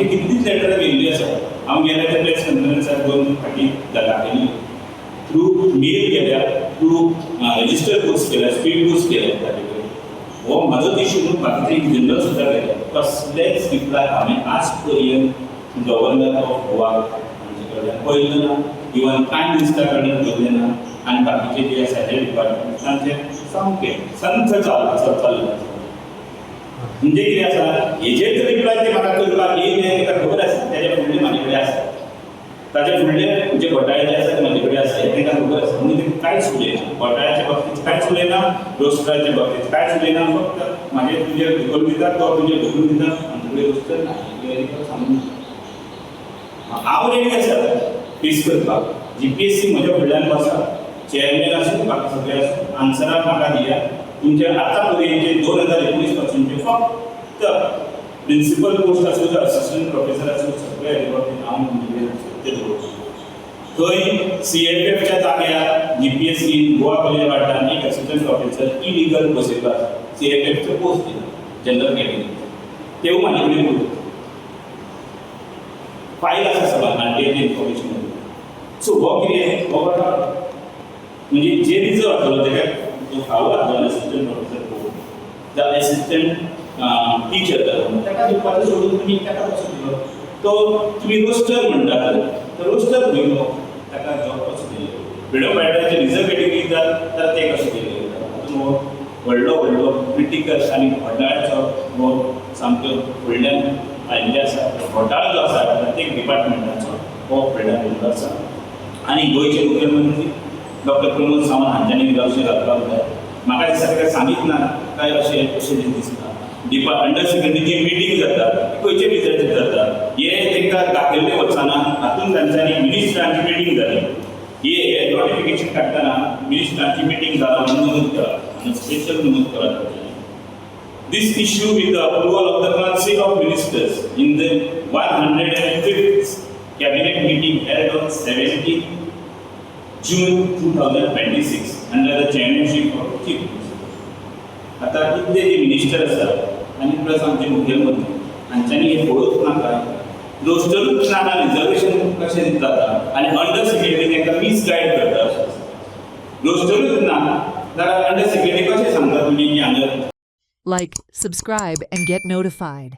म्हणजे कितलीच लेटरां गेल्ली आसा. हांव गेल्या त्या प्रेस कॉन्फरन्साक 2 फाटीं दाखयली. थ्रू मेल केल्या, थ्रू रजिस्टर पोस्ट केल्या, स्पीड पोस्ट केल्या ताचे कडेन. हो म्हाजोच इश्यू न्हू, बाकीचे एक जनरल सुद्दां केल्या. कसलेच रिप्लाय हांवें आज पर्यंत गव्हर्नर ऑफ गोवा हांचे कडल्यान पळयल्लो ना. इवन प्रायम मिनिस्टरा कडल्यान पळयलें ना. आनी बाकीचे जे आसा हे डिपार्टमेंट तांचे सामकें संथ चल्लां. म्हणजे कितें आसा, हेजेर रिप्लाय ते म्हाका करपाक येयले हें ताका खबर आसा. तेजे फुडलें म्हाजे कडेन आसा. ताचे फुडले जे घोटाळे आसा ते म्हाजे कडेन आसा हें ताका खबर आसा. म्हणजे ते कांयच उलयना. घोटाळ्याच्या बाबतींत कांयच उलयना, रोस्टराच्या बाबतींत कांयच उलयना. फक्त म्हाजे तुजे ढकल दिता, तो तुजे ढकल दिता. आमचे कडेन रोस्टर ना. सांगून हांव रेडी आसा फेस करपाक. GPSC म्हज्या फुडल्यान बसा. चेअरमॅन आसूं, बाकी सगळे आसूं, आन्सरां म्हाका दिया. तुमचे आतां पर्यंतचे 2019 पासूनचे फक्त प्रिन्सिपल पोस्ट आसूं, असिस्टंट प्रोफेसर आसूं, सगळे हाजे बाबतींत हांव तुमचे ते दवरतां. थंय CFFच्या जाग्यार GPSC गोवा कॉलेज वाठारान एक असिस्टंट प्रोफेसर इलिगल बसयता. CFFचो पोस्ट दिला जनरल कॅटेगरी. तेवूय म्हाजे कडेन उरता. फायल आसा सगळ्यांक RTIचे इन्फॉर्मेशन. सो हो कितें, हो घोटाळो. म्हणजे जे रिजर्व आसलो तेका जो फावो आसलो असिस्टंट प्रोफेसर पोस्ट, जावं असिस्टंट टीचर जालो, ताका दिवपाचो सोडून तुमी ताका कसो दिलो. तो तुमी रोस्टर म्हणटात, तो रोस्टर दिलो ताका जॉब कसो दिलो. फ्रिडम फायटराचे रिजर्व कॅटेगरी जाल्यार ते कशें दिले. तातूंत हो व्हडलो क्रिटिकल आनी घोटाळ्याचो हो सामको फुडल्यान आयिल्ले आसा. घोटाळो जो आसा प्रत्येक डिपार्टमेंटाचो हो फुडल्यान आयिल्लो आसा. आनी गोंयचे मुख्यमंत्री डॉक्टर प्रमोद सावंत हांच्यांनी लक्ष घालपाक जाय. म्हाका दिसता ताका सांगीत ना काय अशें दिसता. अंडर सेक्रेटरीची मिटींग जाता, खंयचे रिजल्ट जाता हे तांकां दाखयल्लें वचना. हातूंत तांच्यांनी मिनिस्टरांची मिटींग जाली. हे नोटिफिकेशन काडटना मिनिस्टरांची मिटींग जाला म्हणून नमूद करा आनी स्पेशल नमूद करा. This issue with the approval of the Council of Ministers in the 105th Cabinet meeting held on 17 June 2026 under the chairmanship of Chief Minister. आता इतले जे मिनिस्टर आसात आनी प्लस आमचे मुख्यमंत्री हांच्यांनी हे पळोवंक नाका. रोस्टरूच नाका, रिजर्वेशन कशें जाता आनी अंडर सेक्रेटरी तांकां मिसगायड करता. रोस्टरूच ना जाल्यार अंडर सेक्रेटरी कशें सांगता तुमी की हांगा. Like, subscribe, and get notified.